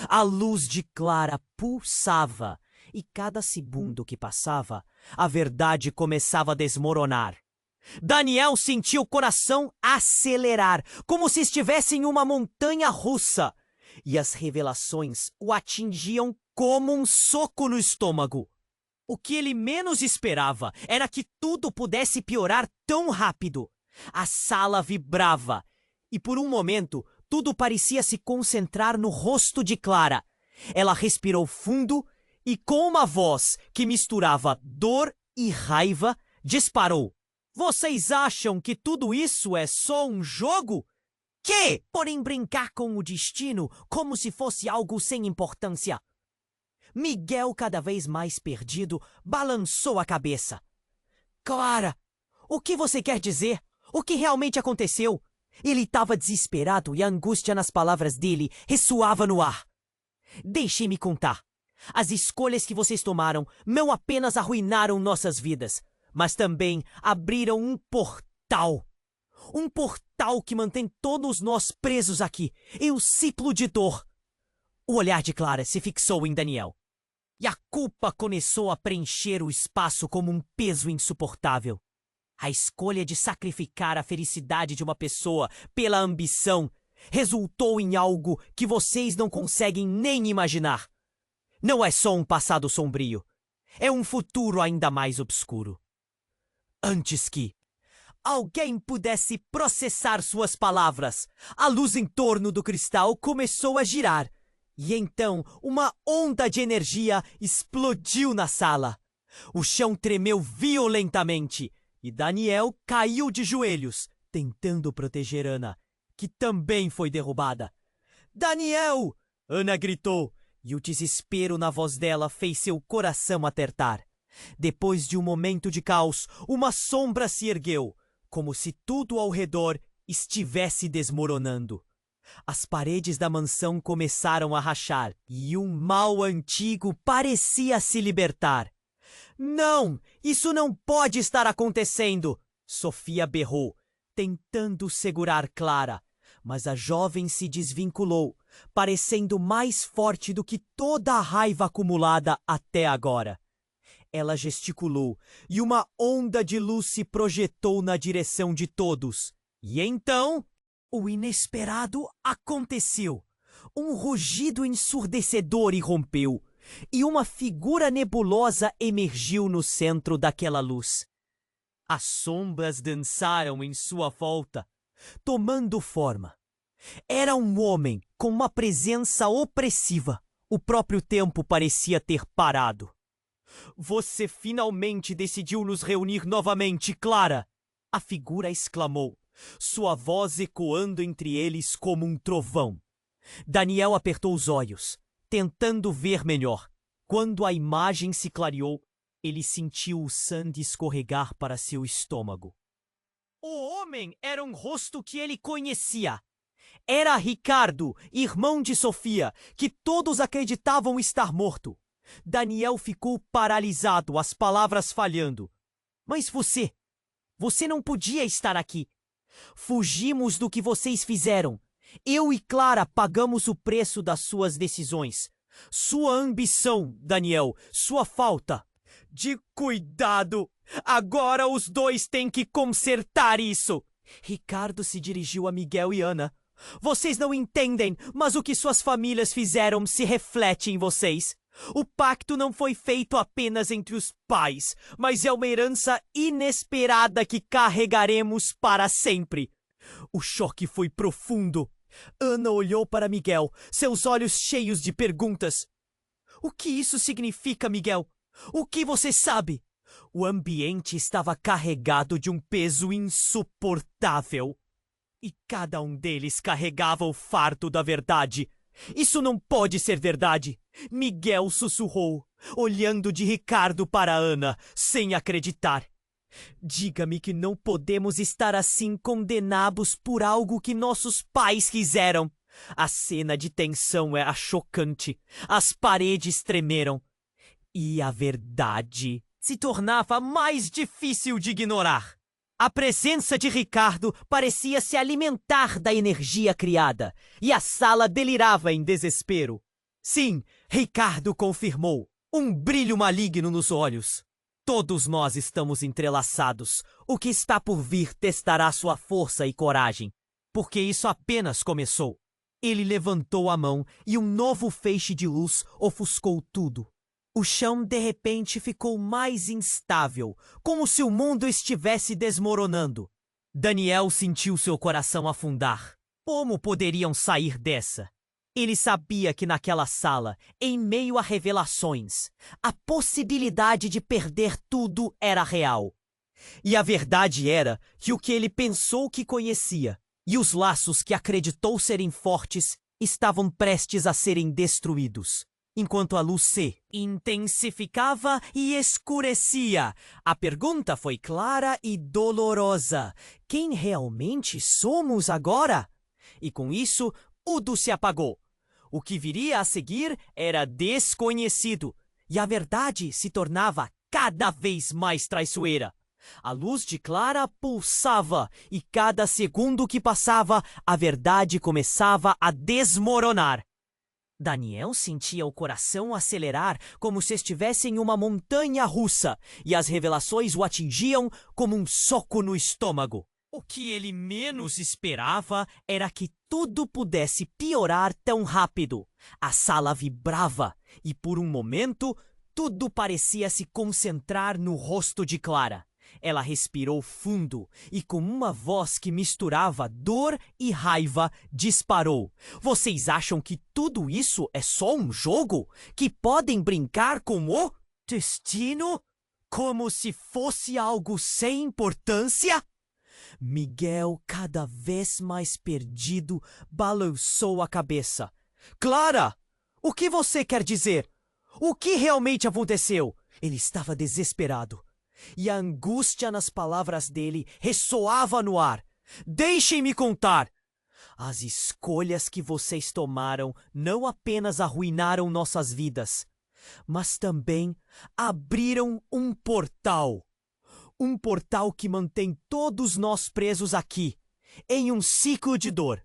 A luz de Clara pulsava, e cada segundo que passava, a verdade começava a desmoronar. Daniel sentia o coração acelerar, como se estivesse em uma montanha russa. E as revelações o atingiam como um soco no estômago. O que ele menos esperava era que tudo pudesse piorar tão rápido. A sala vibrava, e por um momento tudo parecia se concentrar no rosto de Clara. Ela respirou fundo e, com uma voz que misturava dor e raiva, disparou: "Vocês acham que tudo isso é só um jogo? Que? Porém brincar com o destino como se fosse algo sem importância." Miguel, cada vez mais perdido, balançou a cabeça. "Clara, o que você quer dizer? O que realmente aconteceu?" Ele estava desesperado e a angústia nas palavras dele ressoava no ar. "Deixe-me contar. As escolhas que vocês tomaram não apenas arruinaram nossas vidas, mas também abriram um portal. Um portal que mantém todos nós presos aqui, em um ciclo de dor." O olhar de Clara se fixou em Daniel. E a culpa começou a preencher o espaço como um peso insuportável. A escolha de sacrificar a felicidade de uma pessoa pela ambição resultou em algo que vocês não conseguem nem imaginar. Não é só um passado sombrio, é um futuro ainda mais obscuro. Antes que alguém pudesse processar suas palavras, a luz em torno do cristal começou a girar. E então uma onda de energia explodiu na sala. O chão tremeu violentamente e Daniel caiu de joelhos, tentando proteger Ana, que também foi derrubada. "Daniel!" Ana gritou, e o desespero na voz dela fez seu coração apertar. Depois de um momento de caos, uma sombra se ergueu, como se tudo ao redor estivesse desmoronando. As paredes da mansão começaram a rachar e um mal antigo parecia se libertar. "Não! Isso não pode estar acontecendo!" Sofia berrou, tentando segurar Clara, mas a jovem se desvinculou, parecendo mais forte do que toda a raiva acumulada até agora. Ela gesticulou e uma onda de luz se projetou na direção de todos. E então, o inesperado aconteceu. Um rugido ensurdecedor irrompeu, e uma figura nebulosa emergiu no centro daquela luz. As sombras dançaram em sua volta, tomando forma. Era um homem com uma presença opressiva. O próprio tempo parecia ter parado. "Você finalmente decidiu nos reunir novamente, Clara!" A figura exclamou, sua voz ecoando entre eles como um trovão. Daniel apertou os olhos, tentando ver melhor. Quando a imagem se clareou, ele sentiu o sangue escorregar para seu estômago. O homem era um rosto que ele conhecia. Era Ricardo, irmão de Sofia, que todos acreditavam estar morto. Daniel ficou paralisado, as palavras falhando. "Mas você não podia estar aqui. Fugimos do que vocês fizeram. Eu e Clara pagamos o preço das suas decisões. Sua ambição, Daniel, sua falta de cuidado. Agora os dois têm que consertar isso." Ricardo se dirigiu a Miguel e Ana. "Vocês não entendem, mas o que suas famílias fizeram se reflete em vocês. O pacto não foi feito apenas entre os pais, mas é uma herança inesperada que carregaremos para sempre." O choque foi profundo. Ana olhou para Miguel, seus olhos cheios de perguntas. "O que isso significa, Miguel? O que você sabe?" O ambiente estava carregado de um peso insuportável. E cada um deles carregava o fardo da verdade. "Isso não pode ser verdade!" Miguel sussurrou, olhando de Ricardo para Ana, sem acreditar. "Diga-me que não podemos estar assim condenados por algo que nossos pais fizeram. A cena de tensão era chocante. As paredes tremeram. E a verdade se tornava mais difícil de ignorar. A presença de Ricardo parecia se alimentar da energia criada, e a sala delirava em desespero. Sim, Ricardo confirmou, um brilho maligno nos olhos. Todos nós estamos entrelaçados. O que está por vir testará sua força e coragem, porque isso apenas começou. Ele levantou a mão e um novo feixe de luz ofuscou tudo. O chão de repente ficou mais instável, como se o mundo estivesse desmoronando. Daniel sentiu seu coração afundar. Como poderiam sair dessa? Ele sabia que naquela sala, em meio a revelações, a possibilidade de perder tudo era real. E a verdade era que o que ele pensou que conhecia e os laços que acreditou serem fortes estavam prestes a serem destruídos. Enquanto a luz se intensificava e escurecia, a pergunta foi clara e dolorosa. Quem realmente somos agora? E com isso, tudo se apagou. O que viria a seguir era desconhecido, e a verdade se tornava cada vez mais traiçoeira. A luz de Clara pulsava, e cada segundo que passava, a verdade começava a desmoronar. Daniel sentia o coração acelerar como se estivesse em uma montanha russa, e as revelações o atingiam como um soco no estômago. O que ele menos esperava era que tudo pudesse piorar tão rápido. A sala vibrava, e por um momento, tudo parecia se concentrar no rosto de Clara. Ela respirou fundo e, com uma voz que misturava dor e raiva, disparou. Vocês acham que tudo isso é só um jogo? Que podem brincar com o destino? Como se fosse algo sem importância? Miguel, cada vez mais perdido, balançou a cabeça. Clara, o que você quer dizer? O que realmente aconteceu? Ele estava desesperado. E a angústia nas palavras dele ressoava no ar. Deixem-me contar! As escolhas que vocês tomaram não apenas arruinaram nossas vidas, mas também abriram um portal. Um portal que mantém todos nós presos aqui, em um ciclo de dor.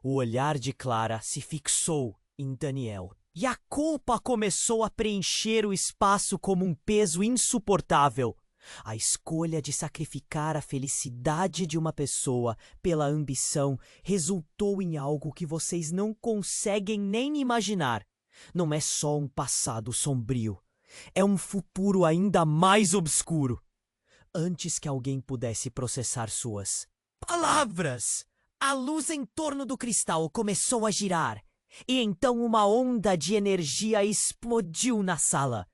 O olhar de Clara se fixou em Daniel. E a culpa começou a preencher o espaço como um peso insuportável. A escolha de sacrificar a felicidade de uma pessoa pela ambição resultou em algo que vocês não conseguem nem imaginar. Não é só um passado sombrio. É um futuro ainda mais obscuro. Antes que alguém pudesse processar suas palavras, a luz em torno do cristal começou a girar. E então uma onda de energia explodiu na sala.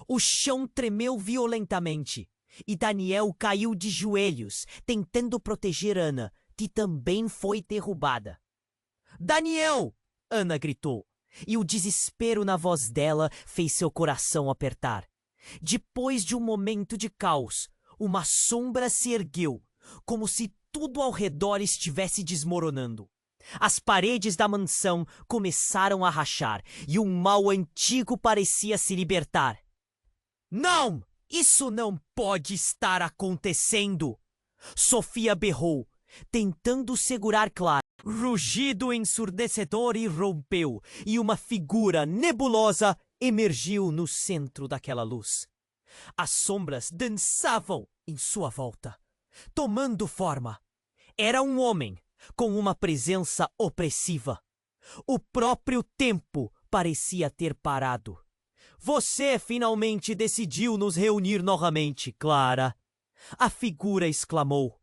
O chão tremeu violentamente e Daniel caiu de joelhos, tentando proteger Ana, que também foi derrubada. Daniel! Ana gritou, e o desespero na voz dela fez seu coração apertar. Depois de um momento de caos, uma sombra se ergueu, como se tudo ao redor estivesse desmoronando. As paredes da mansão começaram a rachar e um mal antigo parecia se libertar. Não! Isso não pode estar acontecendo! Sofia berrou, tentando segurar Clara. Rugido ensurdecedor irrompeu e uma figura nebulosa emergiu no centro daquela luz. As sombras dançavam em sua volta, tomando forma. Era um homem com uma presença opressiva. O próprio tempo parecia ter parado. Você finalmente decidiu nos reunir novamente, Clara. A figura exclamou,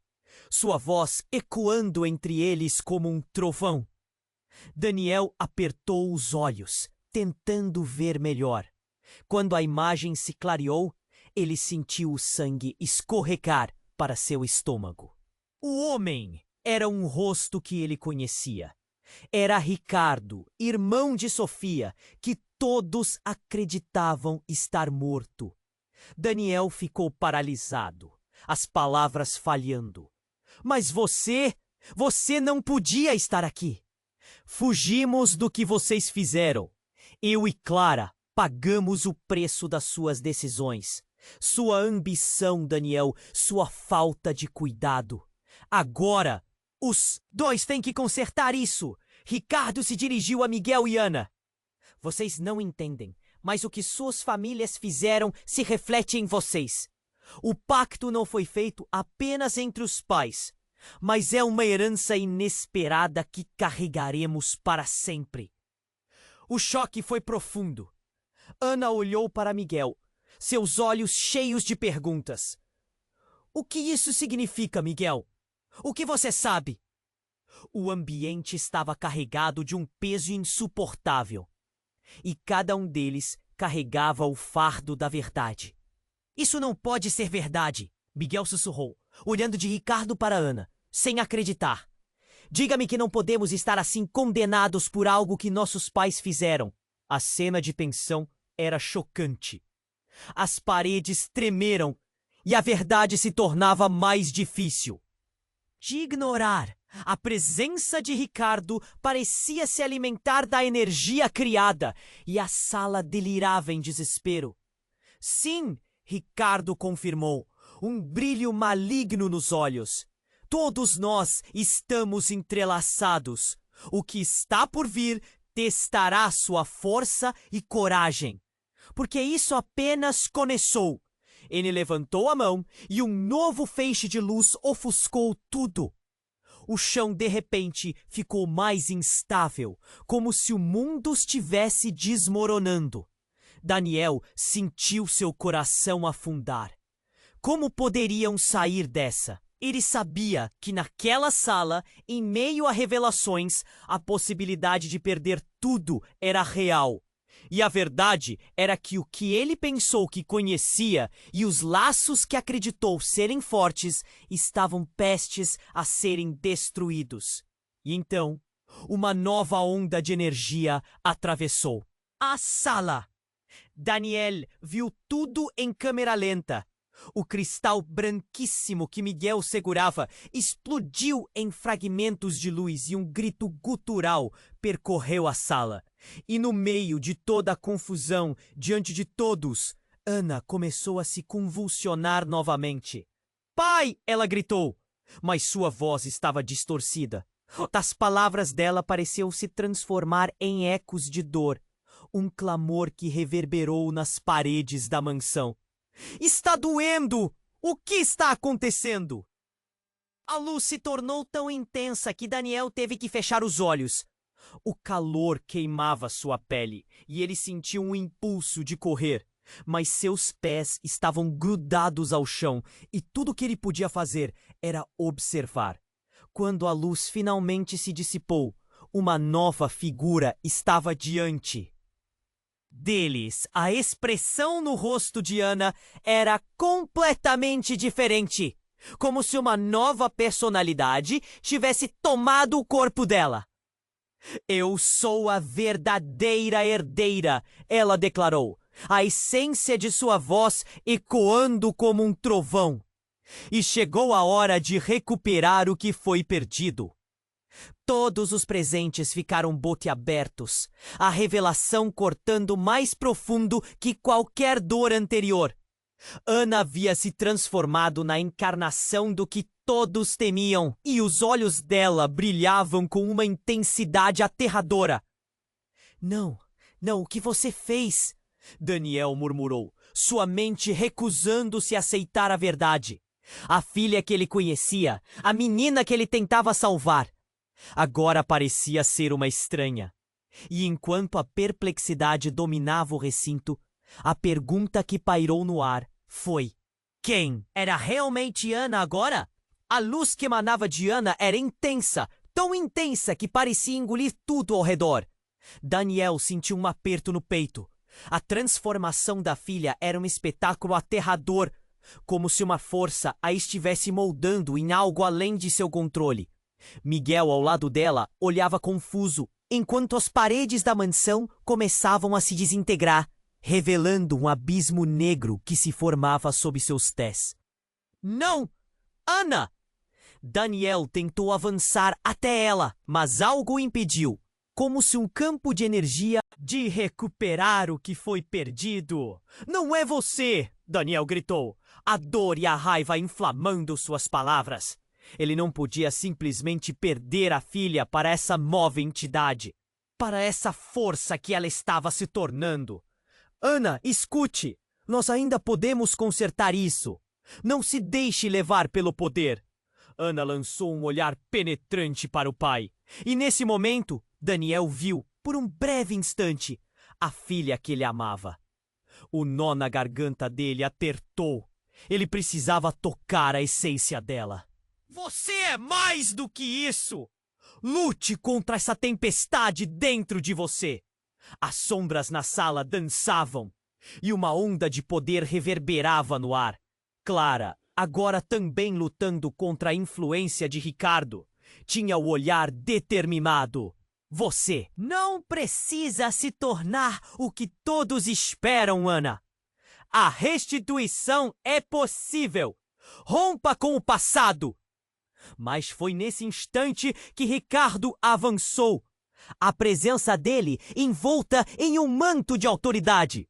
sua voz ecoando entre eles como um trovão. Daniel apertou os olhos, tentando ver melhor. Quando a imagem se clareou, ele sentiu o sangue escorregar para seu estômago. O homem era um rosto que ele conhecia. Era Ricardo, irmão de Sofia, que todos acreditavam estar morto. Daniel ficou paralisado, as palavras falhando. Mas você não podia estar aqui. Fugimos do que vocês fizeram. Eu e Clara pagamos o preço das suas decisões. Sua ambição, Daniel, sua falta de cuidado. Agora, os dois têm que consertar isso. Ricardo se dirigiu a Miguel e Ana. Vocês não entendem, mas o que suas famílias fizeram se reflete em vocês. O pacto não foi feito apenas entre os pais, mas é uma herança inesperada que carregaremos para sempre. O choque foi profundo. Ana olhou para Miguel, seus olhos cheios de perguntas. O que isso significa, Miguel? O que você sabe? O ambiente estava carregado de um peso insuportável. E cada um deles carregava o fardo da verdade. Isso não pode ser verdade, Miguel sussurrou, olhando de Ricardo para Ana, sem acreditar. Diga-me que não podemos estar assim condenados por algo que nossos pais fizeram. A cena de tensão era chocante. As paredes tremeram e a verdade se tornava mais difícil. De ignorar, a presença de Ricardo parecia se alimentar da energia criada e a sala delirava em desespero. Sim, Ricardo confirmou, um brilho maligno nos olhos. Todos nós estamos entrelaçados. O que está por vir testará sua força e coragem. Porque isso apenas começou. Ele levantou a mão e um novo feixe de luz ofuscou tudo. O chão de repente ficou mais instável, como se o mundo estivesse desmoronando. Daniel sentiu seu coração afundar. Como poderiam sair dessa? Ele sabia que naquela sala, em meio a revelações, a possibilidade de perder tudo era real. E a verdade era que o que ele pensou que conhecia e os laços que acreditou serem fortes estavam prestes a serem destruídos. E então, uma nova onda de energia atravessou a sala. Daniel viu tudo em câmera lenta. O cristal branquíssimo que Miguel segurava explodiu em fragmentos de luz e um grito gutural percorreu a sala. E no meio de toda a confusão, diante de todos, Ana começou a se convulsionar novamente. "Pai!" ela gritou, mas sua voz estava distorcida. Das palavras dela pareciam se transformar em ecos de dor, um clamor que reverberou nas paredes da mansão. "Está doendo! O que está acontecendo?" A luz se tornou tão intensa que Daniel teve que fechar os olhos. O calor queimava sua pele e ele sentiu um impulso de correr, mas seus pés estavam grudados ao chão e tudo que ele podia fazer era observar. Quando a luz finalmente se dissipou, uma nova figura estava diante deles. A expressão no rosto de Ana era completamente diferente, como se uma nova personalidade tivesse tomado o corpo dela. "Eu sou a verdadeira herdeira", ela declarou, a essência de sua voz ecoando como um trovão. E chegou a hora de recuperar o que foi perdido. Todos os presentes ficaram boquiabertos, a revelação cortando mais profundo que qualquer dor anterior. Ana havia se transformado na encarnação do que todos temiam, e os olhos dela brilhavam com uma intensidade aterradora. Não, o que você fez?" Daniel murmurou, sua mente recusando-se a aceitar a verdade. A filha que ele conhecia, a menina que ele tentava salvar, agora parecia ser uma estranha. E enquanto a perplexidade dominava o recinto, a pergunta que pairou no ar foi: quem era realmente Ana agora? A luz que emanava de Ana era intensa, tão intensa que parecia engolir tudo ao redor. Daniel sentiu um aperto no peito. A transformação da filha era um espetáculo aterrador, como se uma força a estivesse moldando em algo além de seu controle. Miguel, ao lado dela, olhava confuso, enquanto as paredes da mansão começavam a se desintegrar, revelando um abismo negro que se formava sob seus pés. "Não! Ana!" Daniel tentou avançar até ela, mas algo o impediu, como se um campo de energia de recuperar o que foi perdido. Não é você! Daniel gritou, a dor e a raiva inflamando suas palavras. Ele não podia simplesmente perder a filha para essa nova entidade, para essa força que ela estava se tornando. Ana, escute! Nós ainda podemos consertar isso. Não se deixe levar pelo poder. Ana lançou um olhar penetrante para o pai. E nesse momento, Daniel viu, por um breve instante, a filha que ele amava. O nó na garganta dele apertou. Ele precisava tocar a essência dela. Você é mais do que isso! Lute contra essa tempestade dentro de você. As sombras na sala dançavam e uma onda de poder reverberava no ar. Clara, agora também lutando contra a influência de Ricardo, tinha o olhar determinado. Você não precisa se tornar o que todos esperam, Ana. A restituição é possível. Rompa com o passado. Mas foi nesse instante que Ricardo avançou, a presença dele envolta em um manto de autoridade.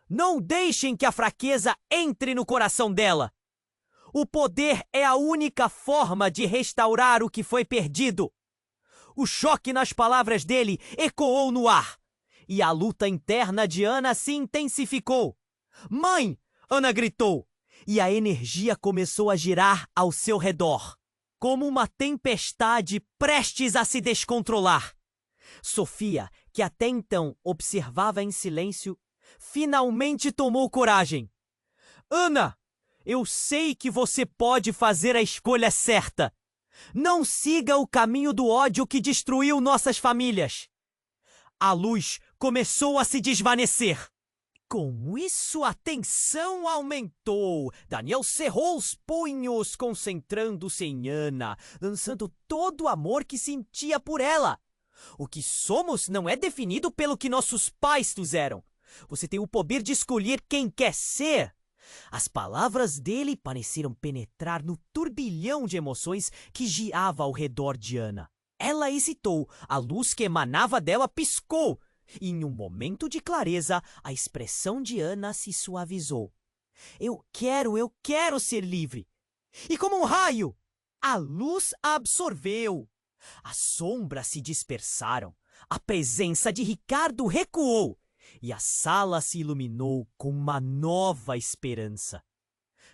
Não deixem que a fraqueza entre no coração dela. O poder é a única forma de restaurar o que foi perdido. O choque nas palavras dele ecoou no ar, e a luta interna de Ana se intensificou. Mãe! Ana gritou, e a energia começou a girar ao seu redor, como uma tempestade prestes a se descontrolar. Sofia, que até então observava em silêncio, finalmente tomou coragem. Ana, eu sei que você pode fazer a escolha certa. Não siga o caminho do ódio que destruiu nossas famílias. A luz começou a se desvanecer. Com isso, a tensão aumentou. Daniel cerrou os punhos, concentrando-se em Ana, lançando todo o amor que sentia por ela. O que somos não é definido pelo que nossos pais fizeram. Você tem o poder de escolher quem quer ser. As palavras dele pareceram penetrar no turbilhão de emoções que girava ao redor de Ana. Ela hesitou, a luz que emanava dela piscou. E em um momento de clareza, a expressão de Ana se suavizou. Eu quero ser livre. E como um raio, a luz a absorveu. As sombras se dispersaram, a presença de Ricardo recuou e a sala se iluminou com uma nova esperança.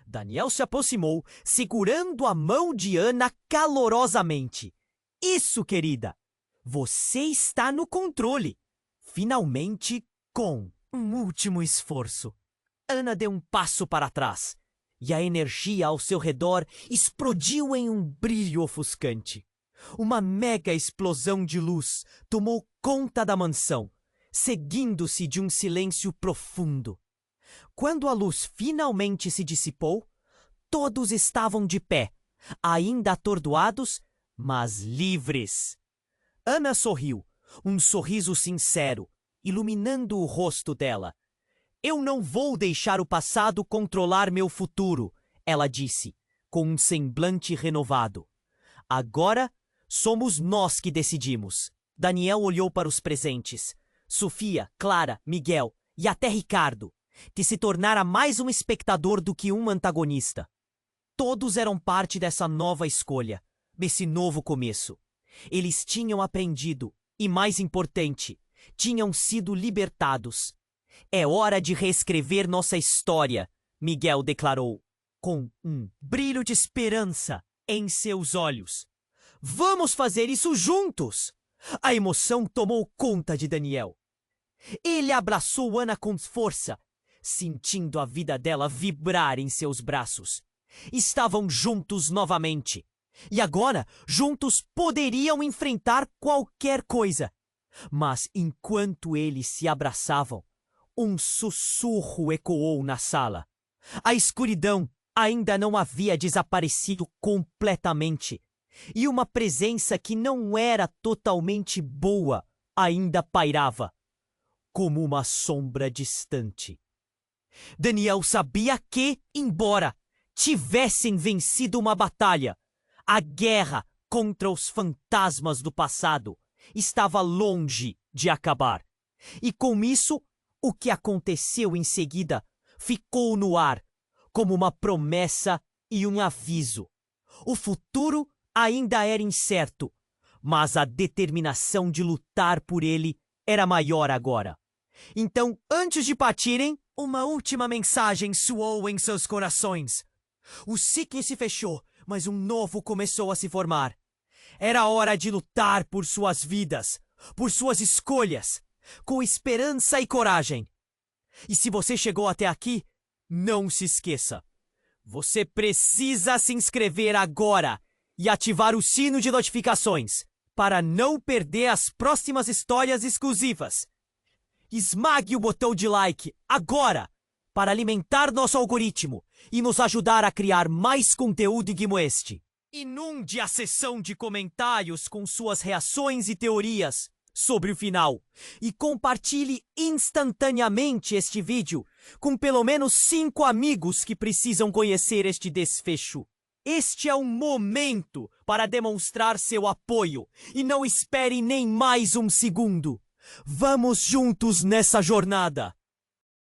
Daniel se aproximou, segurando a mão de Ana calorosamente. Isso, querida! Você está no controle! Finalmente, com um último esforço. Ana deu um passo para trás e a energia ao seu redor explodiu em um brilho ofuscante. Uma mega explosão de luz tomou conta da mansão, seguindo-se de um silêncio profundo. Quando a luz finalmente se dissipou, todos estavam de pé, ainda atordoados, mas livres. Ana sorriu, um sorriso sincero, iluminando o rosto dela. Eu não vou deixar o passado controlar meu futuro, ela disse, com um semblante renovado. Agora, somos nós que decidimos. Daniel olhou para os presentes. Sofia, Clara, Miguel e até Ricardo, que se tornara mais um espectador do que um antagonista. Todos eram parte dessa nova escolha, desse novo começo. Eles tinham aprendido e, mais importante, tinham sido libertados. É hora de reescrever nossa história, Miguel declarou, com um brilho de esperança em seus olhos. Vamos fazer isso juntos! A emoção tomou conta de Daniel. Ele abraçou Ana com força, sentindo a vida dela vibrar em seus braços. Estavam juntos novamente. E agora, juntos poderiam enfrentar qualquer coisa. Mas enquanto eles se abraçavam, um sussurro ecoou na sala. A escuridão ainda não havia desaparecido completamente. E uma presença que não era totalmente boa ainda pairava, como uma sombra distante. Daniel sabia que, embora tivessem vencido uma batalha, A guerra contra os fantasmas do passado estava longe de acabar. E com isso, o que aconteceu em seguida ficou no ar como uma promessa e um aviso. O futuro ainda era incerto, mas a determinação de lutar por ele era maior agora. Então, antes de partirem, uma última mensagem soou em seus corações. O ciclo se fechou, mas um novo começou a se formar. Era hora de lutar por suas vidas, por suas escolhas, com esperança e coragem. E se você chegou até aqui, não se esqueça. Você precisa se inscrever agora e ativar o sino de notificações para não perder as próximas histórias exclusivas. Esmague o botão de like agora para alimentar nosso algoritmo e nos ajudar a criar mais conteúdo como este. Inunde a seção de comentários com suas reações e teorias sobre o final e compartilhe instantaneamente este vídeo com pelo menos 5 amigos que precisam conhecer este desfecho. Este é um momento para demonstrar seu apoio e não espere nem mais um segundo. Vamos juntos nessa jornada!